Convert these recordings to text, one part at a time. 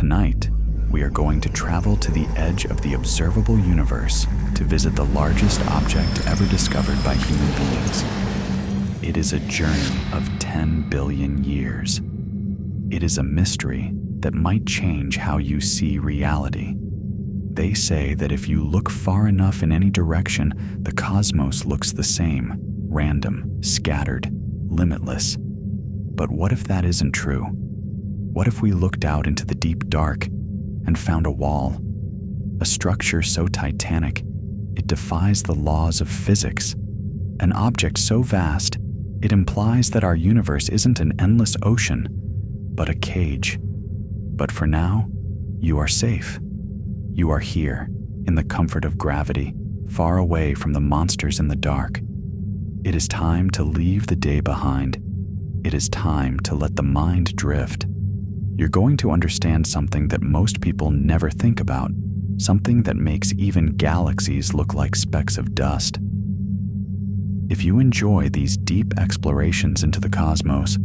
Tonight, we are going to travel to the edge of the observable universe to visit the largest object ever discovered by human beings. It is a journey of 10 billion years. It is a mystery that might change how you see reality. They say that if you look far enough in any direction, the cosmos looks the same, random, scattered, limitless. But what if that isn't true? What if we looked out into the deep dark and found a wall, a structure so titanic it defies the laws of physics, an object so vast it implies that our universe isn't an endless ocean, but a cage. But for now, you are safe. You are here, in the comfort of gravity, far away from the monsters in the dark. It is time to leave the day behind. It is time to let the mind drift. You're going to understand something that most people never think about, something that makes even galaxies look like specks of dust. If you enjoy these deep explorations into the cosmos,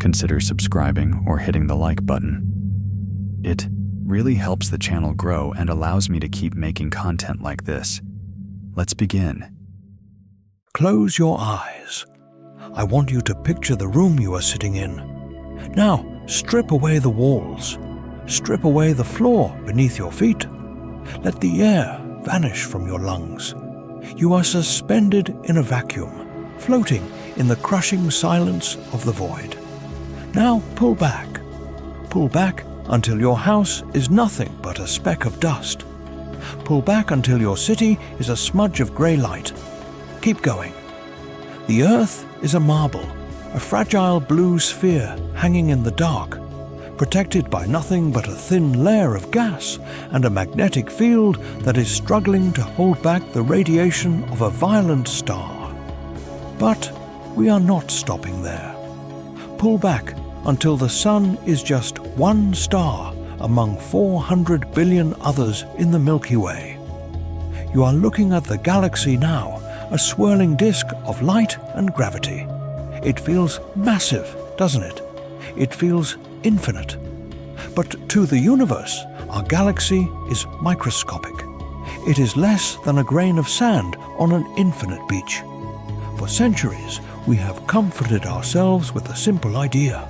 consider subscribing or hitting the like button. It really helps the channel grow and allows me to keep making content like this. Let's begin. Close your eyes. I want you to picture the room you are sitting in. Now, strip away the walls. Strip away the floor beneath your feet. Let the air vanish from your lungs. You are suspended in a vacuum, floating in the crushing silence of the void. Now pull back. Pull back until your house is nothing but a speck of dust. Pull back until your city is a smudge of grey light. Keep going. The earth is a marble, a fragile blue sphere hanging in the dark, protected by nothing but a thin layer of gas and a magnetic field that is struggling to hold back the radiation of a violent star. But we are not stopping there. Pull back until the sun is just one star among 400 billion others in the Milky Way. You are looking at the galaxy now, a swirling disk of light and gravity. It feels massive, doesn't it? It feels infinite. But to the universe, our galaxy is microscopic. It is less than a grain of sand on an infinite beach. For centuries, we have comforted ourselves with a simple idea.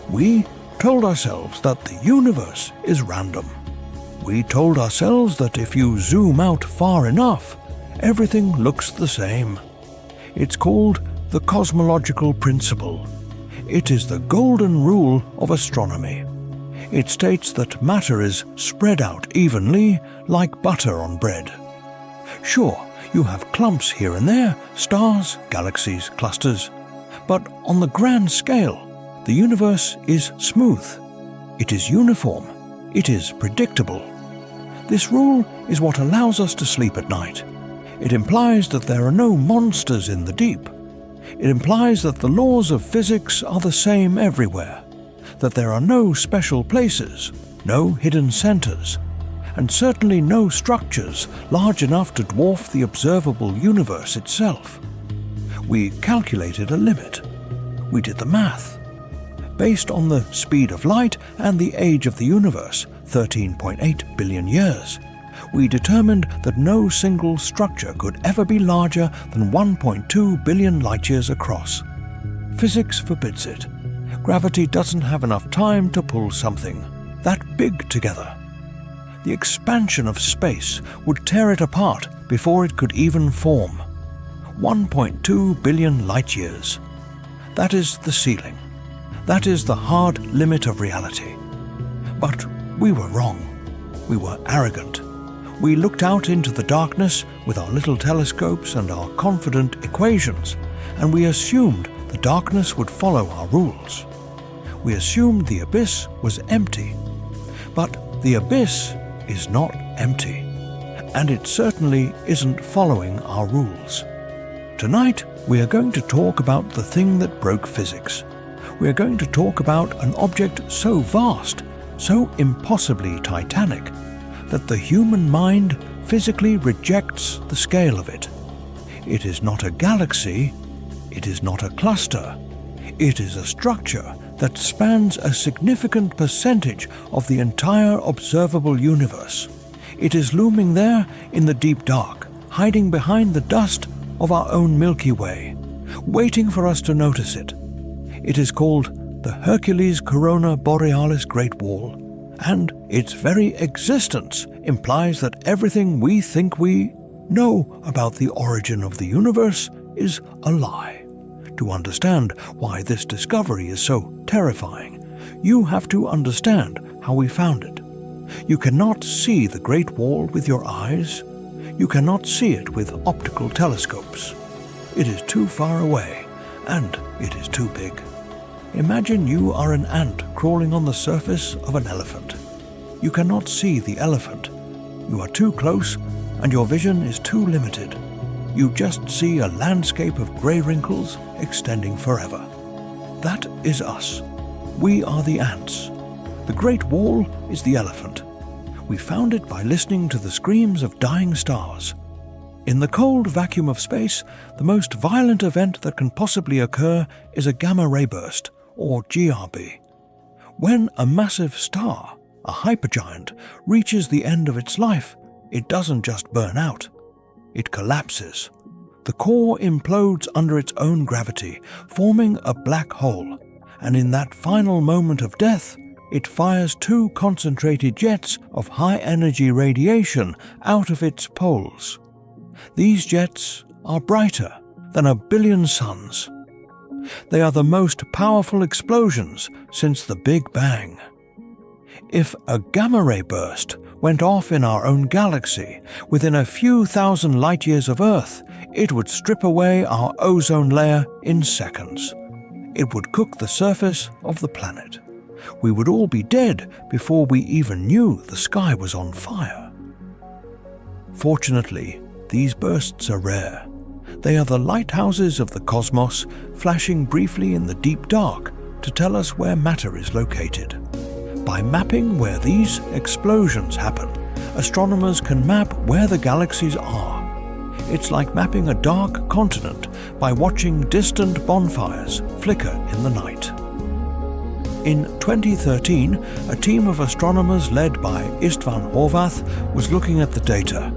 We told ourselves that the universe is random. We told ourselves that if you zoom out far enough, everything looks the same. It's called the cosmological principle. It is the golden rule of astronomy. It states that matter is spread out evenly like butter on bread. Sure, you have clumps here and there, stars, galaxies, clusters. But on the grand scale, the universe is smooth. It is uniform. It is predictable. This rule is what allows us to sleep at night. It implies that there are no monsters in the deep. It implies that the laws of physics are the same everywhere, that there are no special places, no hidden centers, and certainly no structures large enough to dwarf the observable universe itself. We calculated a limit. We did the math. Based on the speed of light and the age of the universe, 13.8 billion years, we determined that no single structure could ever be larger than 1.2 billion light-years across. Physics forbids it. Gravity doesn't have enough time to pull something that big together. The expansion of space would tear it apart before it could even form. 1.2 billion light-years. That is the ceiling. That is the hard limit of reality. But we were wrong. We were arrogant. We looked out into the darkness with our little telescopes and our confident equations, and we assumed the darkness would follow our rules. We assumed the abyss was empty. But the abyss is not empty, and it certainly isn't following our rules. Tonight, we are going to talk about the thing that broke physics. We are going to talk about an object so vast, so impossibly titanic, that the human mind physically rejects the scale of it. It is not a galaxy, it is not a cluster, it is a structure that spans a significant percentage of the entire observable universe. It is looming there in the deep dark, hiding behind the dust of our own Milky Way, waiting for us to notice it. It is called the Hercules-Corona Borealis Great Wall, and its very existence implies that everything we think we know about the origin of the universe is a lie. To understand why this discovery is so terrifying, you have to understand how we found it. You cannot see the Great Wall with your eyes. You cannot see it with optical telescopes. It is too far away, and it is too big. Imagine you are an ant crawling on the surface of an elephant. You cannot see the elephant. You are too close, and your vision is too limited. You just see a landscape of grey wrinkles extending forever. That is us. We are the ants. The Great Wall is the elephant. We found it by listening to the screams of dying stars. In the cold vacuum of space, the most violent event that can possibly occur is a gamma-ray burst, or GRB. When a massive star, a hypergiant, reaches the end of its life, it doesn't just burn out. It collapses. The core implodes under its own gravity, forming a black hole, and in that final moment of death, it fires two concentrated jets of high-energy radiation out of its poles. These jets are brighter than 1 billion suns. They are the most powerful explosions since the Big Bang. If a gamma-ray burst went off in our own galaxy within a few thousand light-years of Earth, it would strip away our ozone layer in seconds. It would cook the surface of the planet. We would all be dead before we even knew the sky was on fire. Fortunately, these bursts are rare. They are the lighthouses of the cosmos, flashing briefly in the deep dark to tell us where matter is located. By mapping where these explosions happen, astronomers can map where the galaxies are. It's like mapping a dark continent by watching distant bonfires flicker in the night. In 2013, a team of astronomers led by Istvan Horvath was looking at the data.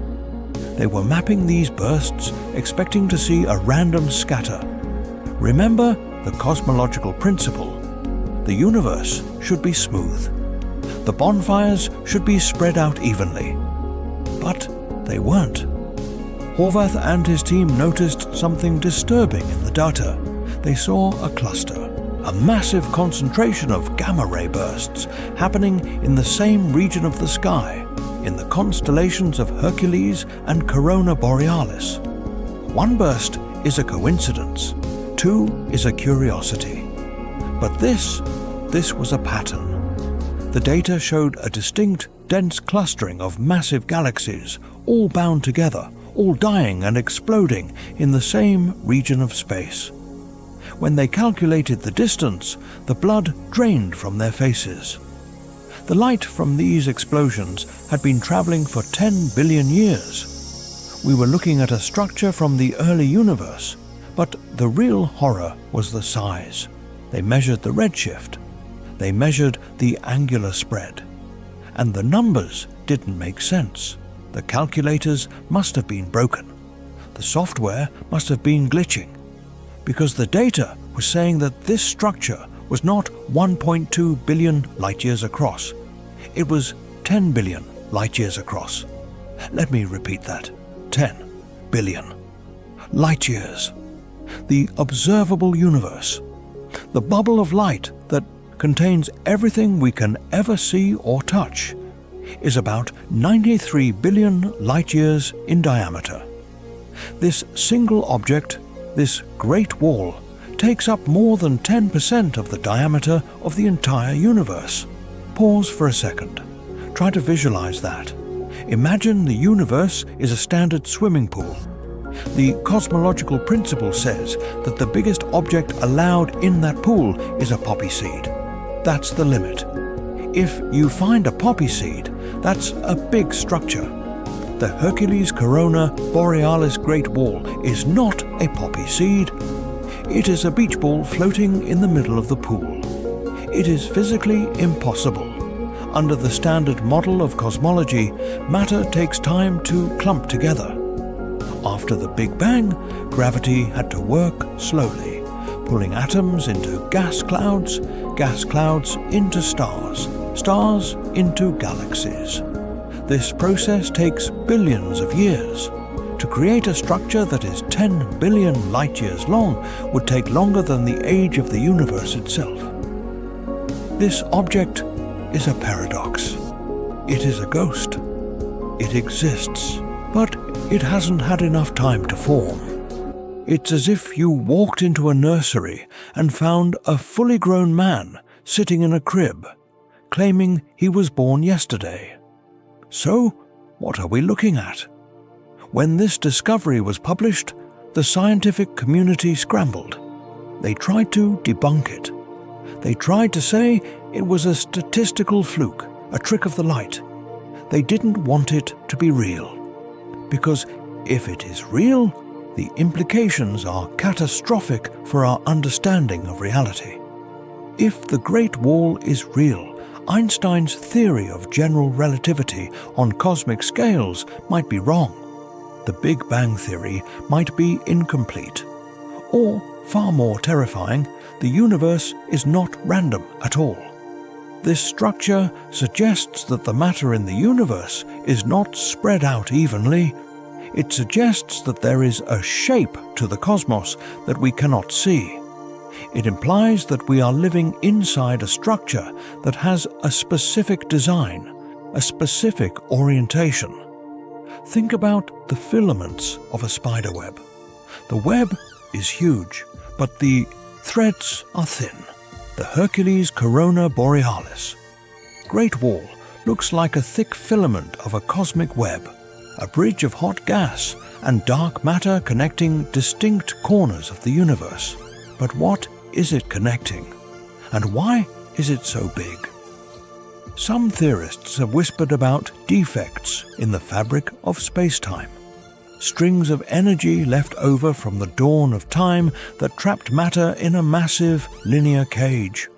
They were mapping these bursts, expecting to see a random scatter. Remember the cosmological principle. The universe should be smooth. The bonfires should be spread out evenly. But they weren't. Horvath and his team noticed something disturbing in the data. They saw a cluster, a massive concentration of gamma-ray bursts happening in the same region of the sky, in the constellations of Hercules and Corona Borealis. One burst is a coincidence, two is a curiosity. But this was a pattern. The data showed a distinct, dense clustering of massive galaxies, all bound together, all dying and exploding in the same region of space. When they calculated the distance, the blood drained from their faces. The light from these explosions had been traveling for 10 billion years. We were looking at a structure from the early universe, but the real horror was the size. They measured the redshift. They measured the angular spread. And the numbers didn't make sense. The calculators must have been broken. The software must have been glitching. Because the data was saying that this structure was not 1.2 billion light-years across. It was 10 billion light-years across. Let me repeat that. 10 billion light-years. The observable universe. The bubble of light that contains everything we can ever see or touch, is about 93 billion light-years in diameter. This single object, this Great Wall, takes up more than 10% of the diameter of the entire universe. Pause for a second. Try to visualize that. Imagine the universe is a standard swimming pool. The cosmological principle says that the biggest object allowed in that pool is a poppy seed. That's the limit. If you find a poppy seed, that's a big structure. The Hercules-Corona Borealis Great Wall is not a poppy seed. It is a beach ball floating in the middle of the pool. It is physically impossible. Under the standard model of cosmology, matter takes time to clump together. After the Big Bang, gravity had to work slowly, pulling atoms into gas clouds into stars, stars into galaxies. This process takes billions of years. To create a structure that is 10 billion light-years long would take longer than the age of the universe itself. This object is a paradox. It is a ghost. It exists, but it hasn't had enough time to form. It's as if you walked into a nursery and found a fully grown man sitting in a crib, claiming he was born yesterday. So, what are we looking at? When this discovery was published, the scientific community scrambled. They tried to debunk it. They tried to say it was a statistical fluke, a trick of the light. They didn't want it to be real. Because if it is real, the implications are catastrophic for our understanding of reality. If the Great Wall is real, Einstein's theory of general relativity on cosmic scales might be wrong. The Big Bang theory might be incomplete. Or, far more terrifying, the universe is not random at all. This structure suggests that the matter in the universe is not spread out evenly. It suggests that there is a shape to the cosmos that we cannot see. It implies that we are living inside a structure that has a specific design, a specific orientation. Think about the filaments of a spider web. The web is huge, but the threads are thin. The Hercules-Corona Borealis Great Wall looks like a thick filament of a cosmic web, a bridge of hot gas and dark matter connecting distinct corners of the universe. But what is it connecting? And why is it so big? Some theorists have whispered about defects in the fabric of space-time, strings of energy left over from the dawn of time that trapped matter in a massive linear cage.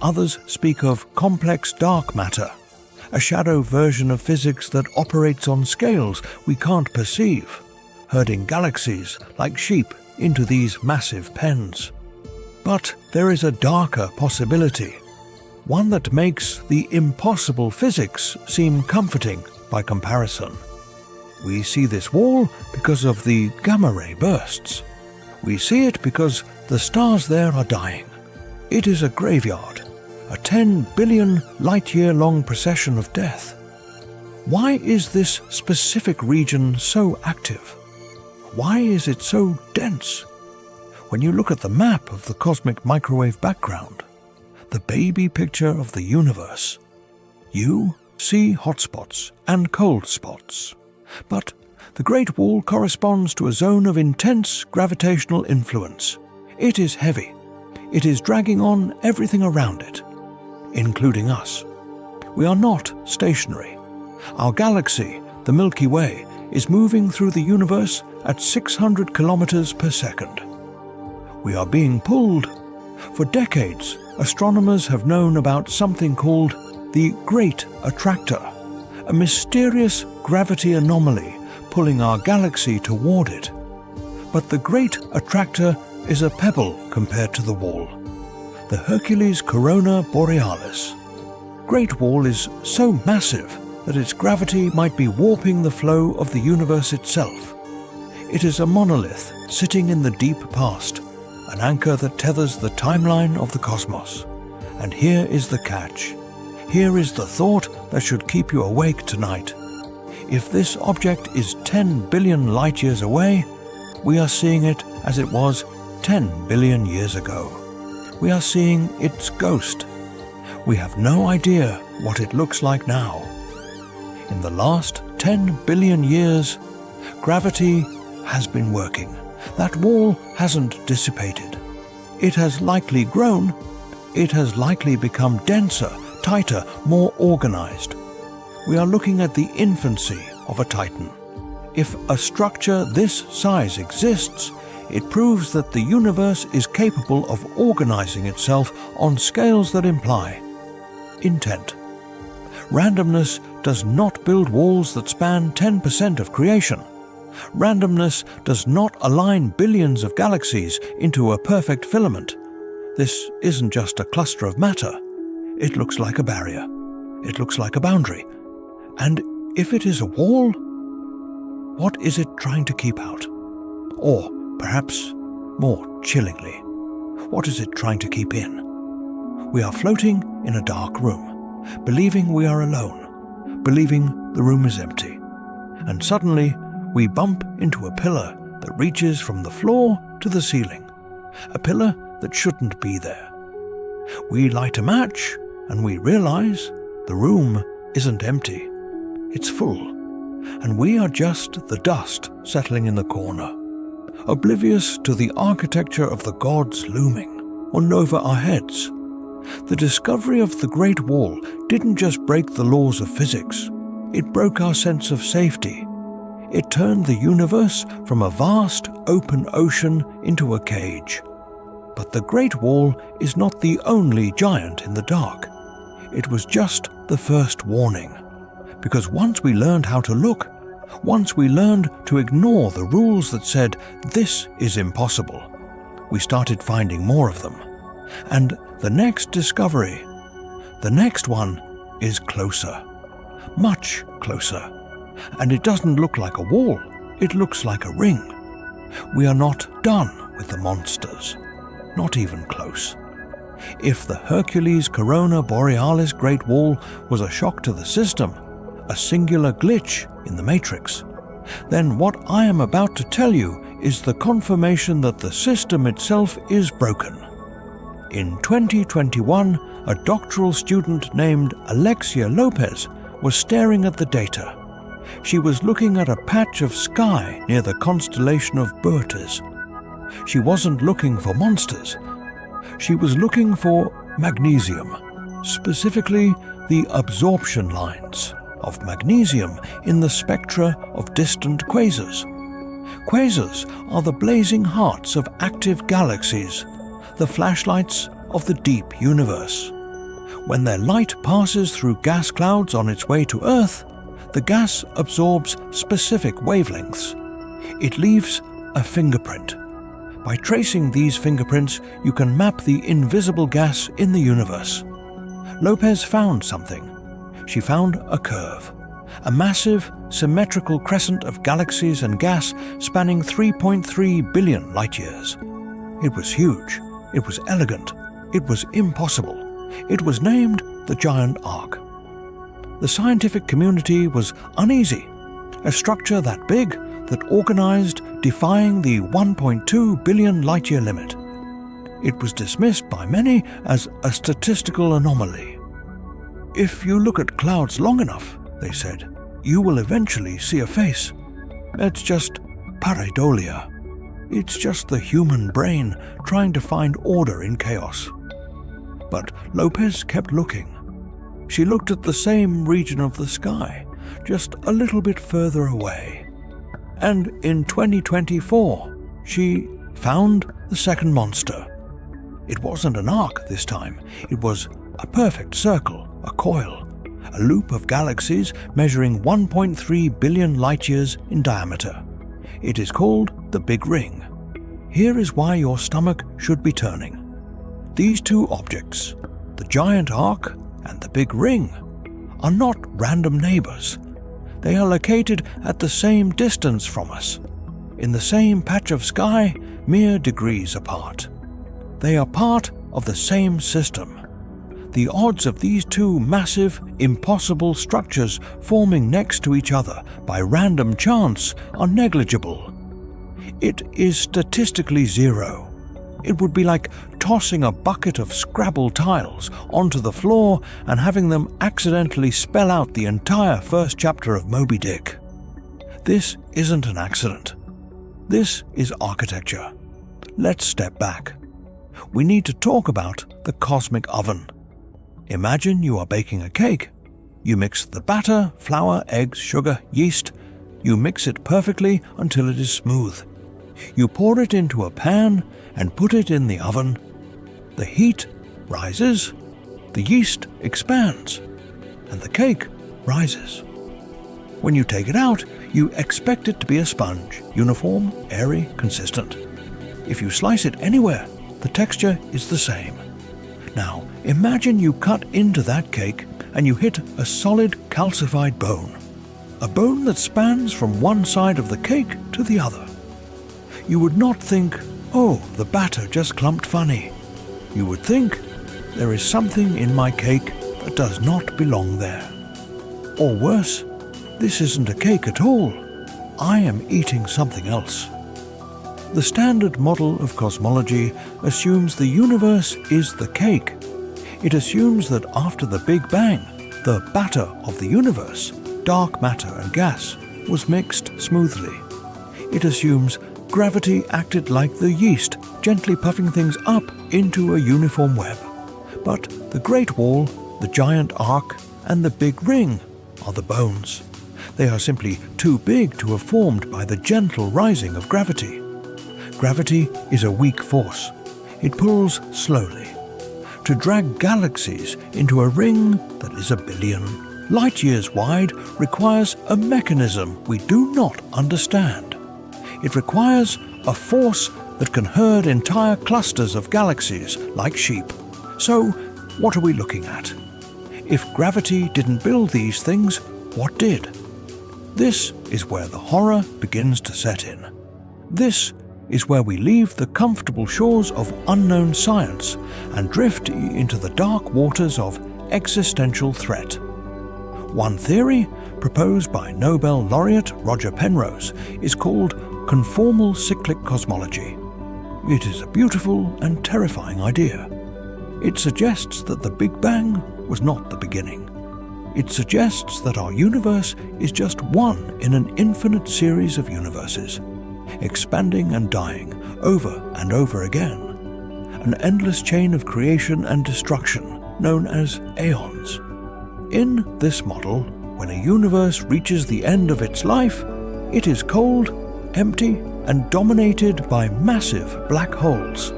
Others speak of complex dark matter, a shadow version of physics that operates on scales we can't perceive, herding galaxies like sheep into these massive pens. But there is a darker possibility, one that makes the impossible physics seem comforting by comparison. We see this wall because of the gamma-ray bursts. We see it because the stars there are dying. It is a graveyard, a 10 billion light-year-long procession of death. Why is this specific region so active? Why is it so dense? When you look at the map of the cosmic microwave background, the baby picture of the universe, you see hotspots and cold spots. But the Great Wall corresponds to a zone of intense gravitational influence. It is heavy. It is dragging on everything around it, including us. We are not stationary. Our galaxy, the Milky Way, is moving through the universe at 600 kilometers per second. We are being pulled. For decades, astronomers have known about something called the Great Attractor, a mysterious gravity anomaly pulling our galaxy toward it. But the Great Attractor is a pebble compared to the wall. The Hercules-Corona Borealis Great Wall is so massive that its gravity might be warping the flow of the universe itself. It is a monolith sitting in the deep past, an anchor that tethers the timeline of the cosmos. And here is the catch. Here is the thought that should keep you awake tonight. If this object is 10 billion light-years away, we are seeing it as it was 10 billion years ago. We are seeing its ghost. We have no idea what it looks like now. In the last 10 billion years, gravity has been working. That wall hasn't dissipated. It has likely grown. It has likely become denser, tighter, more organized. We are looking at the infancy of a titan. If a structure this size exists, It proves that the universe is capable of organizing itself on scales that imply intent. Randomness does not build walls that span 10% of creation. Randomness does not align billions of galaxies into a perfect filament. This isn't just a cluster of matter. It looks like a barrier. It looks like a boundary. And if it is a wall, what is it trying to keep out? Or, perhaps more chillingly, what is it trying to keep in? We are floating in a dark room, believing we are alone, believing the room is empty. And suddenly, we bump into a pillar that reaches from the floor to the ceiling, a pillar that shouldn't be there. We light a match and we realize the room isn't empty. It's full, and we are just the dust settling in the corner, oblivious to the architecture of the gods looming on over our heads. The discovery of the Great Wall didn't just break the laws of physics. It broke our sense of safety. It turned the universe from a vast open ocean into a cage. But the Great Wall is not the only giant in the dark. It was just the first warning. Because once we learned how to look, once we learned to ignore the rules that said, this is impossible, we started finding more of them. And the next discovery, the next one, is closer. Much closer. And it doesn't look like a wall, it looks like a ring. We are not done with the monsters. Not even close. If the Hercules-Corona Borealis Great Wall was a shock to the system, a singular glitch in the matrix, then what I am about to tell you is the confirmation that the system itself is broken. In 2021, a doctoral student named Alexia Lopez was staring at the data. She was looking at a patch of sky near the constellation of Bootes. She wasn't looking for monsters. She was looking for magnesium, specifically the absorption lines of magnesium in the spectra of distant quasars. Quasars are the blazing hearts of active galaxies, the flashlights of the deep universe. When their light passes through gas clouds on its way to Earth, the gas absorbs specific wavelengths. It leaves a fingerprint. By tracing these fingerprints, you can map the invisible gas in the universe. Lopez found something. She found a curve, a massive, symmetrical crescent of galaxies and gas spanning 3.3 billion light-years. It was huge. It was elegant. It was impossible. It was named the Giant Arc. The scientific community was uneasy. A structure that big, that organized, defying the 1.2 billion light-year limit. It was dismissed by many as a statistical anomaly. If you look at clouds long enough, they said, you will eventually see a face. It's just pareidolia. It's just the human brain trying to find order in chaos. But Lopez kept looking. She looked at the same region of the sky, just a little bit further away. And in 2024, she found the second monster. It wasn't an arc this time. It was a perfect circle, a coil, a loop of galaxies measuring 1.3 billion light-years in diameter. It is called the Big Ring. Here is why your stomach should be turning. These two objects, the giant arc and the Big Ring, are not random neighbors. They are located at the same distance from us, in the same patch of sky, mere degrees apart. They are part of the same system. The odds of these two massive, impossible structures forming next to each other by random chance are negligible. It is statistically zero. It would be like tossing a bucket of Scrabble tiles onto the floor and having them accidentally spell out the entire first chapter of Moby Dick. This isn't an accident. This is architecture. Let's step back. We need to talk about the cosmic oven. Imagine you are baking a cake. You mix the batter, flour, eggs, sugar, yeast. You mix it perfectly until it is smooth. You pour it into a pan and put it in the oven. The heat rises, the yeast expands, and the cake rises. When you take it out, you expect it to be a sponge, uniform, airy, consistent. If you slice it anywhere, the texture is the same. Now, imagine you cut into that cake and you hit a solid calcified bone. A bone that spans from one side of the cake to the other. You would not think, oh, the batter just clumped funny. You would think, there is something in my cake that does not belong there. Or worse, this isn't a cake at all. I am eating something else. The standard model of cosmology assumes the universe is the cake. It assumes that after the Big Bang, the batter of the universe, dark matter and gas, was mixed smoothly. It assumes gravity acted like the yeast, gently puffing things up into a uniform web. But the Great Wall, the giant arc, and the Big Ring are the bones. They are simply too big to have formed by the gentle rising of gravity. Gravity is a weak force. It pulls slowly. To drag galaxies into a ring that is 1 billion light years wide requires a mechanism we do not understand. It requires a force that can herd entire clusters of galaxies like sheep. So, what are we looking at? If gravity didn't build these things, what did? This is where the horror begins to set in. This is where we leave the comfortable shores of unknown science and drift into the dark waters of existential threat. One theory, proposed by Nobel laureate Roger Penrose, is called conformal cyclic cosmology. It is a beautiful and terrifying idea. It suggests that the Big Bang was not the beginning. It suggests that our universe is just one in an infinite series of universes, expanding and dying over and over again. An endless chain of creation and destruction known as aeons. In this model, when a universe reaches the end of its life, it is cold, empty, and dominated by massive black holes.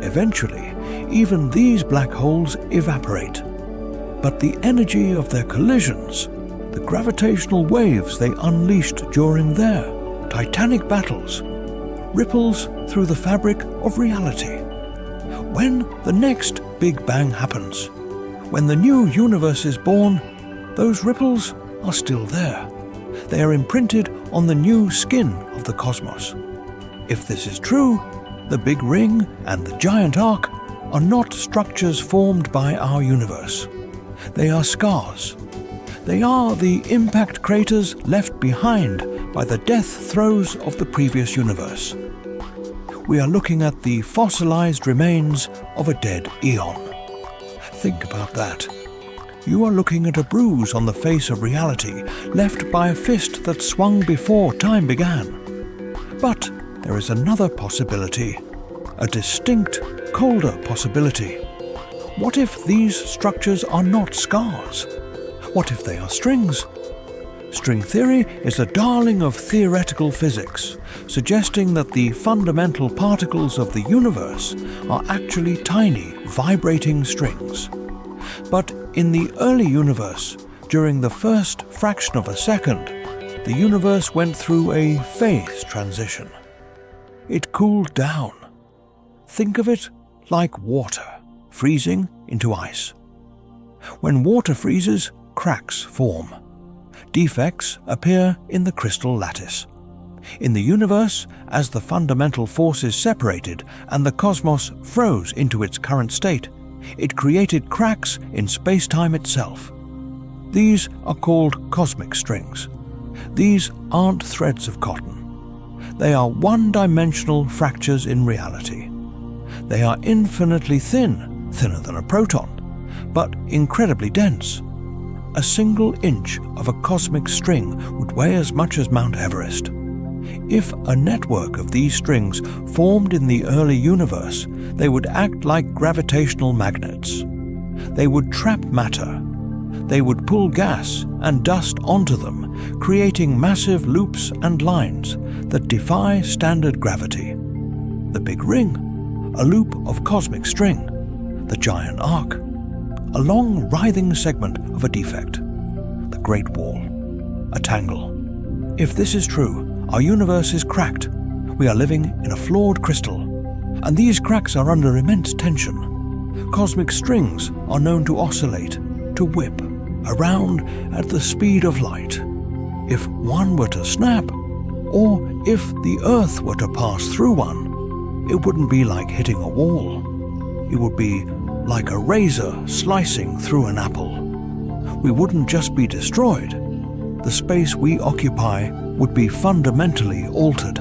Eventually, even these black holes evaporate. But the energy of their collisions, the gravitational waves they unleashed during their titanic battles, ripples through the fabric of reality. When the next Big Bang happens, when the new universe is born, those ripples are still there. They are imprinted on the new skin of the cosmos. If this is true, the Big Ring and the giant arc are not structures formed by our universe. They are scars. They are the impact craters left behind by the death throes of the previous universe. We are looking at the fossilized remains of a dead eon. Think about that. You are looking at a bruise on the face of reality left by a fist that swung before time began. But there is another possibility, a distinct, colder possibility. What if these structures are not scars? What if they are strings? String theory is a darling of theoretical physics, suggesting that the fundamental particles of the universe are actually tiny, vibrating strings. But in the early universe, during the first fraction of a second, the universe went through a phase transition. It cooled down. Think of it like water freezing into ice. When water freezes, cracks form. Defects appear in the crystal lattice. In the universe, as the fundamental forces separated and the cosmos froze into its current state, it created cracks in space-time itself. These are called cosmic strings. These aren't threads of cotton. They are one-dimensional fractures in reality. They are infinitely thin, thinner than a proton, but incredibly dense. A single inch of a cosmic string would weigh as much as Mount Everest. If a network of these strings formed in the early universe, they would act like gravitational magnets. They would trap matter. They would pull gas and dust onto them, creating massive loops and lines that defy standard gravity. The Big Ring, a loop of cosmic string. The giant arc, a long writhing segment of a defect. The Great Wall, a tangle. If this is true, our universe is cracked. We are living in a flawed crystal, and these cracks are under immense tension. Cosmic strings are known to oscillate, to whip around at the speed of light. If one were to snap, or if the Earth were to pass through one, it wouldn't be like hitting a wall. It would be like a razor slicing through an apple. We wouldn't just be destroyed. The space we occupy would be fundamentally altered.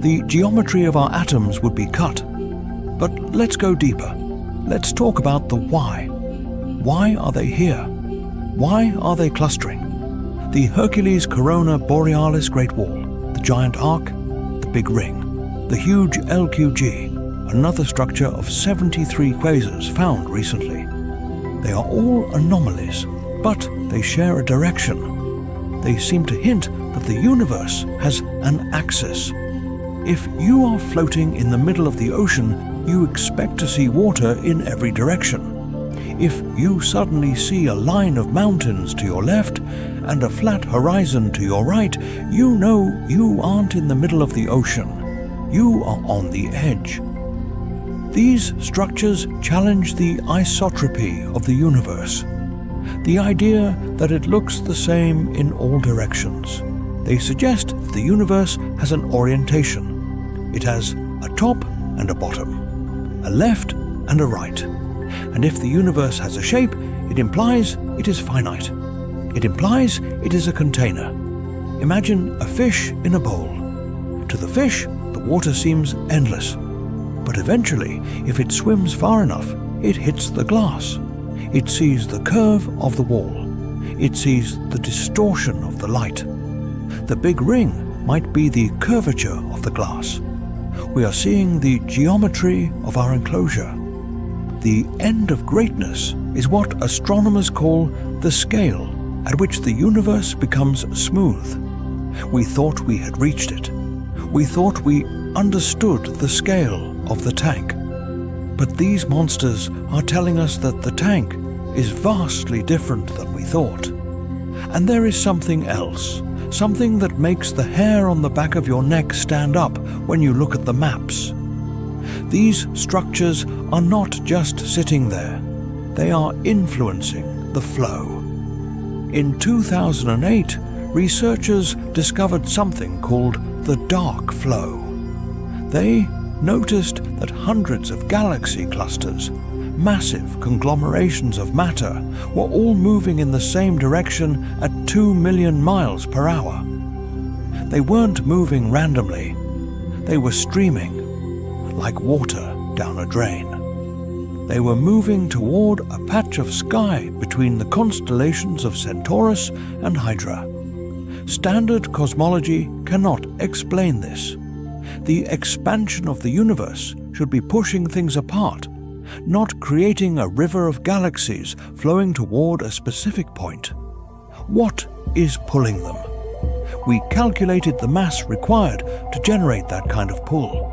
The geometry of our atoms would be cut. But let's go deeper. Let's talk about the why. Why are they here? Why are they clustering? The Hercules-Corona Borealis Great Wall, the giant arc, the Big Ring, the huge LQG, another structure of 73 quasars found recently. They are all anomalies, but they share a direction. They seem to hint that the universe has an axis. If you are floating in the middle of the ocean, you expect to see water in every direction. If you suddenly see a line of mountains to your left and a flat horizon to your right, you know you aren't in the middle of the ocean. You are on the edge. These structures challenge the isotropy of the universe, the idea that it looks the same in all directions. They suggest that the universe has an orientation. It has a top and a bottom, a left and a right. And if the universe has a shape, it implies it is finite. It implies it is a container. Imagine a fish in a bowl. To the fish, the water seems endless. But eventually, if it swims far enough, it hits the glass. It sees the curve of the wall. It sees the distortion of the light. The Big Ring might be the curvature of the glass. We are seeing the geometry of our enclosure. The end of greatness is what astronomers call the scale at which the universe becomes smooth. We thought we had reached it. We thought we understood the scale of the tank. But these monsters are telling us that the tank is vastly different than we thought. And there is something else, something that makes the hair on the back of your neck stand up when you look at the maps. These structures are not just sitting there, they are influencing the flow. In 2008, researchers discovered something called the dark flow. They noticed that hundreds of galaxy clusters, massive conglomerations of matter, were all moving in the same direction at 2 million miles per hour. They weren't moving randomly. They were streaming like water down a drain. They were moving toward a patch of sky between the constellations of Centaurus and Hydra. Standard cosmology cannot explain this. The expansion of the universe should be pushing things apart, not creating a river of galaxies flowing toward a specific point. What is pulling them? We calculated the mass required to generate that kind of pull.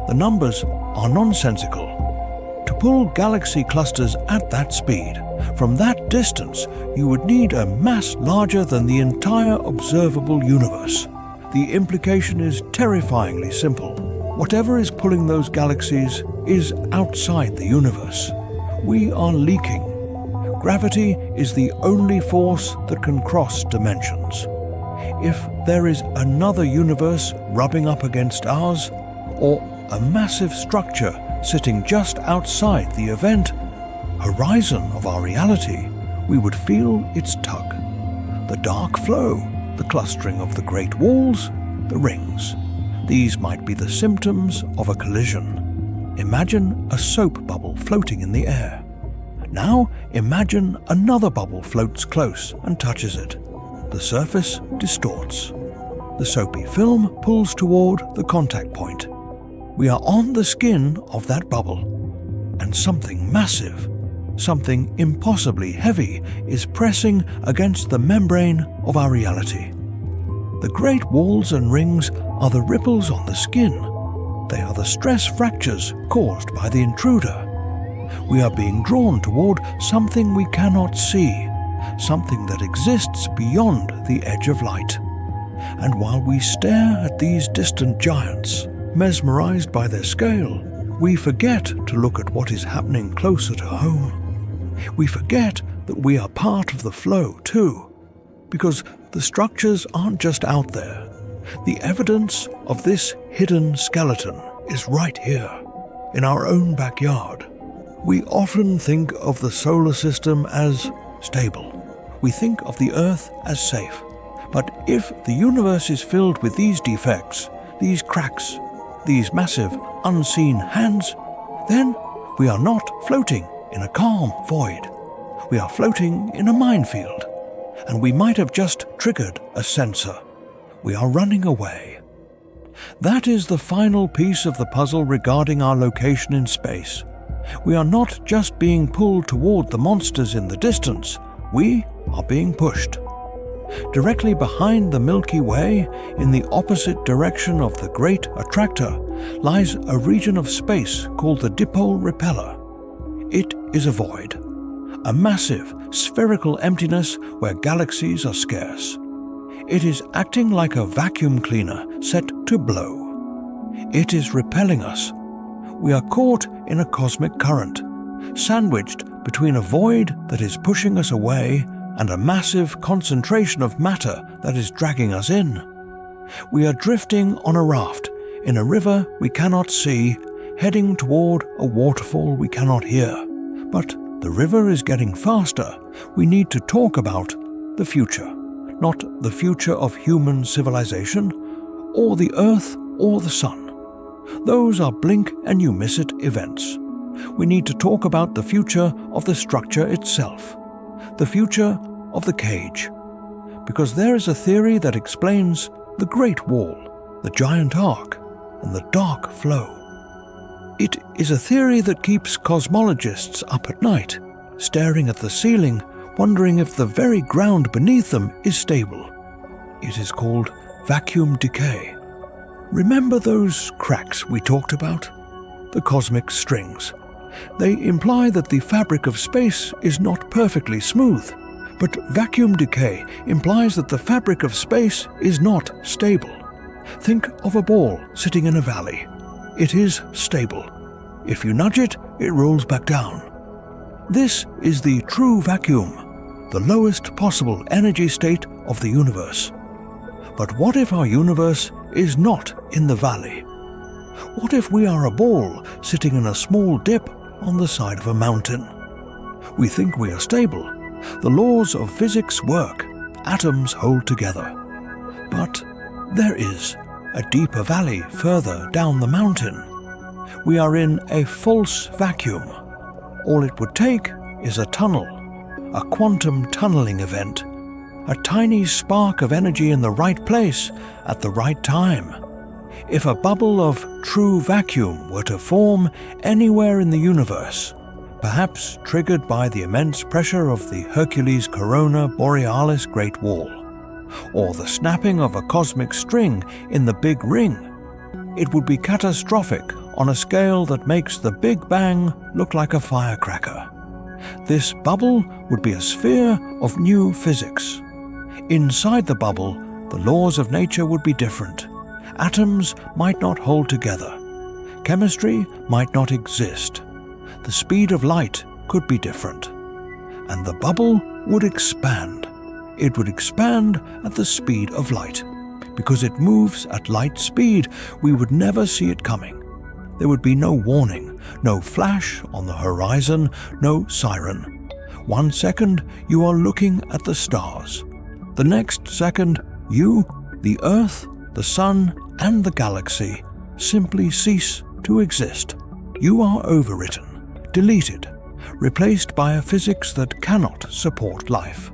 The numbers are nonsensical. To pull galaxy clusters at that speed, from that distance, you would need a mass larger than the entire observable universe. The implication is terrifyingly simple. Whatever is pulling those galaxies is outside the universe. We are leaking. Gravity is the only force that can cross dimensions. If there is another universe rubbing up against ours, or a massive structure sitting just outside the event horizon of our reality, we would feel its tug. The dark flow, the clustering of the great walls, the rings. These might be the symptoms of a collision. Imagine a soap bubble floating in the air. Now imagine another bubble floats close and touches it. The surface distorts. The soapy film pulls toward the contact point. We are on the skin of that bubble, and something massive, something impossibly heavy is pressing against the membrane of our reality. The great walls and rings are the ripples on the skin. They are the stress fractures caused by the intruder. We are being drawn toward something we cannot see, something that exists beyond the edge of light. And while we stare at these distant giants, mesmerized by their scale, we forget to look at what is happening closer to home. We forget that we are part of the flow too, because the structures aren't just out there. The evidence of this hidden skeleton is right here, in our own backyard. We often think of the solar system as stable. We think of the Earth as safe. But if the universe is filled with these defects, these cracks, these massive unseen hands, then we are not floating in a calm void. We are floating in a minefield, and we might have just triggered a sensor. We are running away. That is the final piece of the puzzle regarding our location in space. We are not just being pulled toward the monsters in the distance, we are being pushed. Directly behind the Milky Way, in the opposite direction of the Great Attractor, lies a region of space called the Dipole Repeller. It is a void, a massive, spherical emptiness where galaxies are scarce. It is acting like a vacuum cleaner set to blow. It is repelling us. We are caught in a cosmic current, sandwiched between a void that is pushing us away and a massive concentration of matter that is dragging us in. We are drifting on a raft in a river we cannot see, heading toward a waterfall we cannot hear. But the river is getting faster. We need to talk about the future, not the future of human civilization, or the Earth or the Sun. Those are blink and you miss it events. We need to talk about the future of the structure itself, the future of the cage, because there is a theory that explains the Great Wall, the giant arc, and the dark flow. It is a theory that keeps cosmologists up at night, staring at the ceiling, wondering if the very ground beneath them is stable. It is called vacuum decay. Remember those cracks we talked about? The cosmic strings. They imply that the fabric of space is not perfectly smooth, but vacuum decay implies that the fabric of space is not stable. Think of a ball sitting in a valley. It is stable. If you nudge it, it rolls back down. This is the true vacuum, the lowest possible energy state of the universe. But what if our universe is not in the valley? What if we are a ball sitting in a small dip on the side of a mountain? We think we are stable. The laws of physics work. Atoms hold together. But there is a deeper valley further down the mountain. We are in a false vacuum. All it would take is a tunnel, a quantum tunneling event, a tiny spark of energy in the right place at the right time. If a bubble of true vacuum were to form anywhere in the universe, perhaps triggered by the immense pressure of the Hercules-Corona Borealis Great Wall, or the snapping of a cosmic string in the Big Ring, it would be catastrophic on a scale that makes the Big Bang look like a firecracker. This bubble would be a sphere of new physics. Inside the bubble, the laws of nature would be different. Atoms might not hold together. Chemistry might not exist. The speed of light could be different. And the bubble would expand. It would expand at the speed of light. Because it moves at light speed, we would never see it coming. There would be no warning, no flash on the horizon, no siren. 1 second, you are looking at the stars. The next second, you, the Earth, the Sun, and the galaxy simply cease to exist. You are overwritten, deleted, replaced by a physics that cannot support life.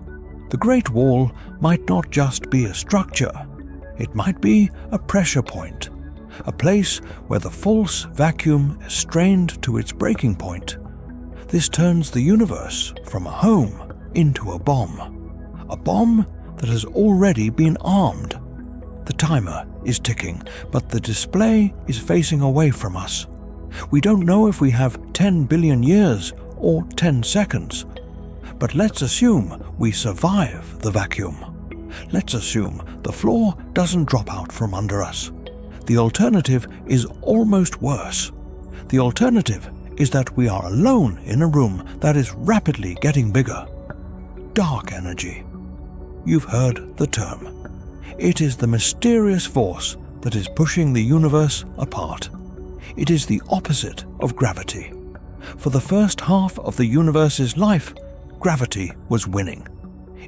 The Great Wall might not just be a structure. It might be a pressure point, a place where the false vacuum is strained to its breaking point. This turns the universe from a home into a bomb that has already been armed. The timer is ticking, but the display is facing away from us. We don't know if we have 10 billion years or 10 seconds, but let's assume we survive the vacuum. Let's assume the floor doesn't drop out from under us. The alternative is almost worse. The alternative is that we are alone in a room that is rapidly getting bigger. Dark energy. You've heard the term. It is the mysterious force that is pushing the universe apart. It is the opposite of gravity. For the first half of the universe's life, gravity was winning.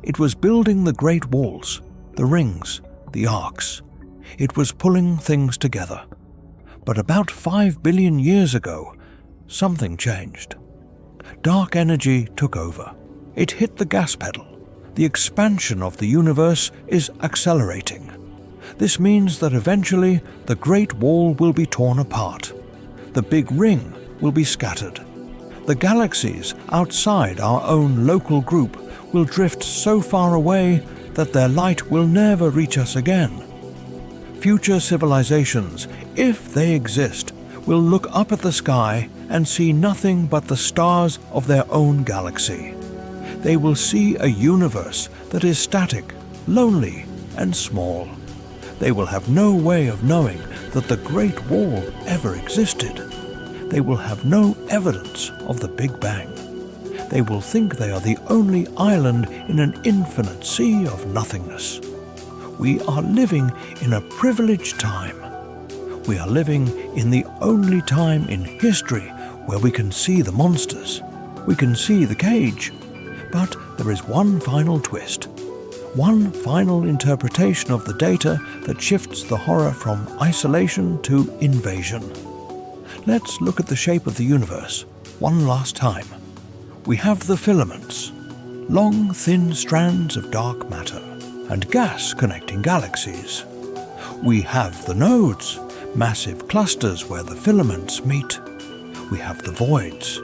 It was building the great walls, the rings, the arcs. It was pulling things together. But about 5 billion years ago, something changed. Dark energy took over. It hit the gas pedal. The expansion of the universe is accelerating. This means that eventually the Great Wall will be torn apart. The Big Ring will be scattered. The galaxies outside our own local group will drift so far away that their light will never reach us again. Future civilizations, if they exist, will look up at the sky and see nothing but the stars of their own galaxy. They will see a universe that is static, lonely, and small. They will have no way of knowing that the Great Wall ever existed. They will have no evidence of the Big Bang. They will think they are the only island in an infinite sea of nothingness. We are living in a privileged time. We are living in the only time in history where we can see the monsters. We can see the cage. But there is one final twist. One final interpretation of the data that shifts the horror from isolation to invasion. Let's look at the shape of the universe one last time. We have the filaments, long, thin strands of dark matter, and gas connecting galaxies. We have the nodes, massive clusters where the filaments meet. We have the voids,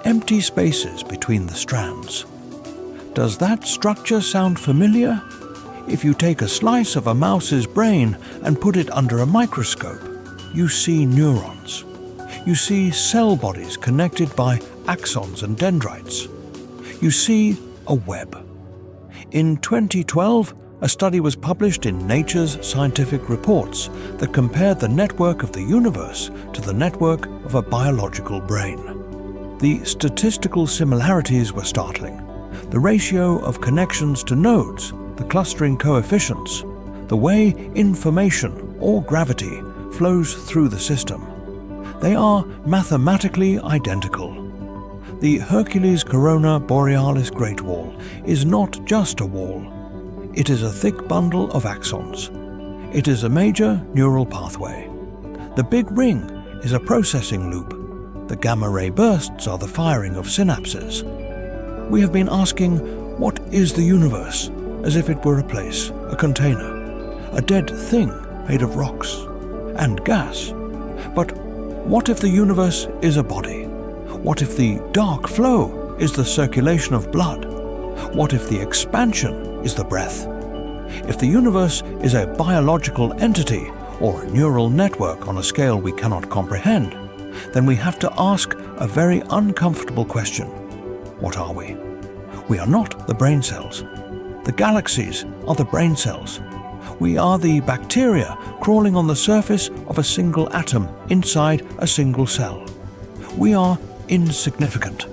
empty spaces between the strands. Does that structure sound familiar? If you take a slice of a mouse's brain and put it under a microscope, you see neurons. You see cell bodies connected by axons and dendrites. You see a web. In 2012, a study was published in Nature's Scientific Reports that compared the network of the universe to the network of a biological brain. The statistical similarities were startling. The ratio of connections to nodes, the clustering coefficients, the way information or gravity flows through the system. They are mathematically identical. The Hercules-Corona Borealis Great Wall is not just a wall. It is a thick bundle of axons. It is a major neural pathway. The Big Ring is a processing loop. The gamma-ray bursts are the firing of synapses. We have been asking, what is the universe? As if it were a place, a container, a dead thing made of rocks and gas. But what if the universe is a body? What if the dark flow is the circulation of blood? What if the expansion is the breath? If the universe is a biological entity or a neural network on a scale we cannot comprehend, then we have to ask a very uncomfortable question. What are we? We are not the brain cells. The galaxies are the brain cells. We are the bacteria crawling on the surface of a single atom inside a single cell. We are insignificant.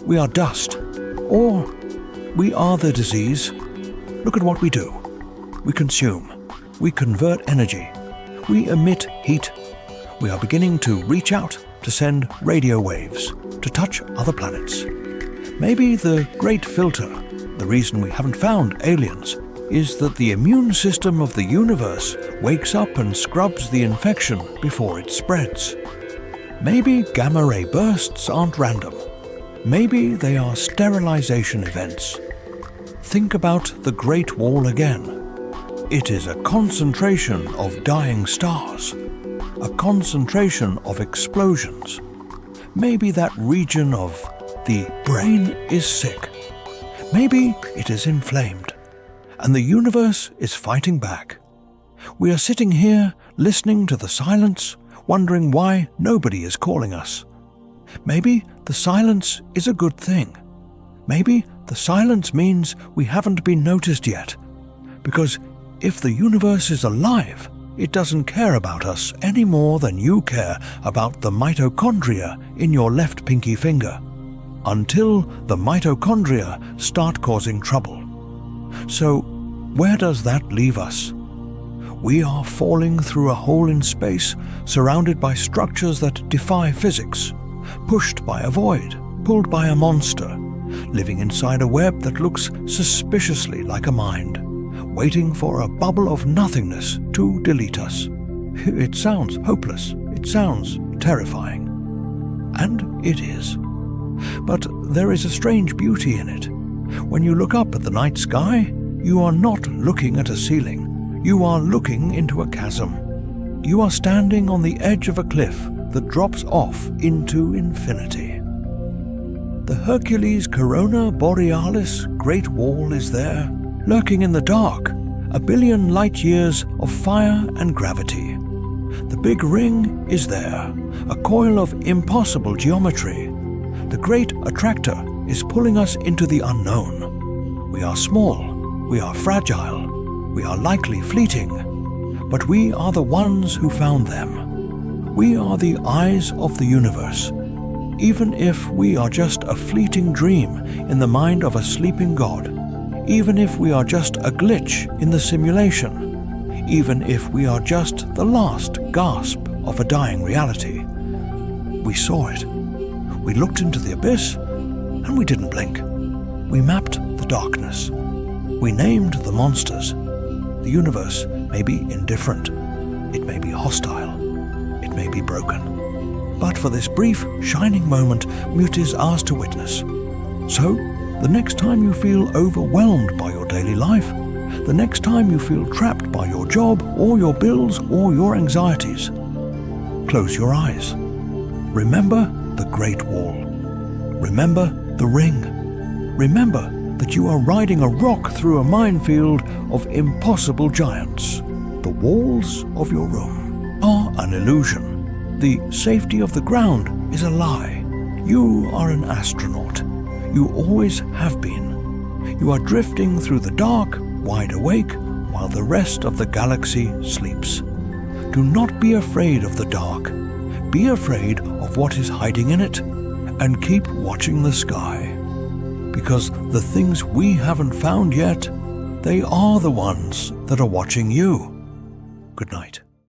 We are dust. Or we are the disease. Look at what we do. We consume. We convert energy. We emit heat. We are beginning to reach out to send radio waves, to touch other planets. Maybe the great filter, the reason we haven't found aliens, is that the immune system of the universe wakes up and scrubs the infection before it spreads. Maybe gamma-ray bursts aren't random. Maybe they are sterilization events. Think about the Great Wall again. It is a concentration of dying stars, a concentration of explosions. Maybe that region of The brain is sick. Maybe it is inflamed, and the universe is fighting back. We are sitting here, listening to the silence, wondering why nobody is calling us. Maybe the silence is a good thing. Maybe the silence means we haven't been noticed yet. Because if the universe is alive, it doesn't care about us any more than you care about the mitochondria in your left pinky finger, until the mitochondria start causing trouble. So, where does that leave us? We are falling through a hole in space, surrounded by structures that defy physics, pushed by a void, pulled by a monster, living inside a web that looks suspiciously like a mind, waiting for a bubble of nothingness to delete us. It sounds hopeless. It sounds terrifying. And it is. But there is a strange beauty in it. When you look up at the night sky, you are not looking at a ceiling. You are looking into a chasm. You are standing on the edge of a cliff that drops off into infinity. The Hercules-Corona Borealis Great Wall is there, lurking in the dark, 1 billion light-years of fire and gravity. The Big Ring is there, a coil of impossible geometry. The Great Attractor is pulling us into the unknown. We are small, we are fragile, we are likely fleeting, but we are the ones who found them. We are the eyes of the universe, even if we are just a fleeting dream in the mind of a sleeping god, even if we are just a glitch in the simulation, even if we are just the last gasp of a dying reality. We saw it. We looked into the abyss, and we didn't blink. We mapped the darkness. We named the monsters. The universe may be indifferent. It may be hostile. It may be broken. But for this brief, shining moment, Mute is ours to witness. So, the next time you feel overwhelmed by your daily life, the next time you feel trapped by your job or your bills or your anxieties, close your eyes. Remember the Great Wall. Remember the ring. Remember that you are riding a rock through a minefield of impossible giants. The walls of your room are an illusion. The safety of the ground is a lie. You are an astronaut. You always have been. You are drifting through the dark, wide awake, while the rest of the galaxy sleeps. Do not be afraid of the dark. Be afraid of what is hiding in it, and keep watching the sky. Because the things we haven't found yet, they are the ones that are watching you. Good night.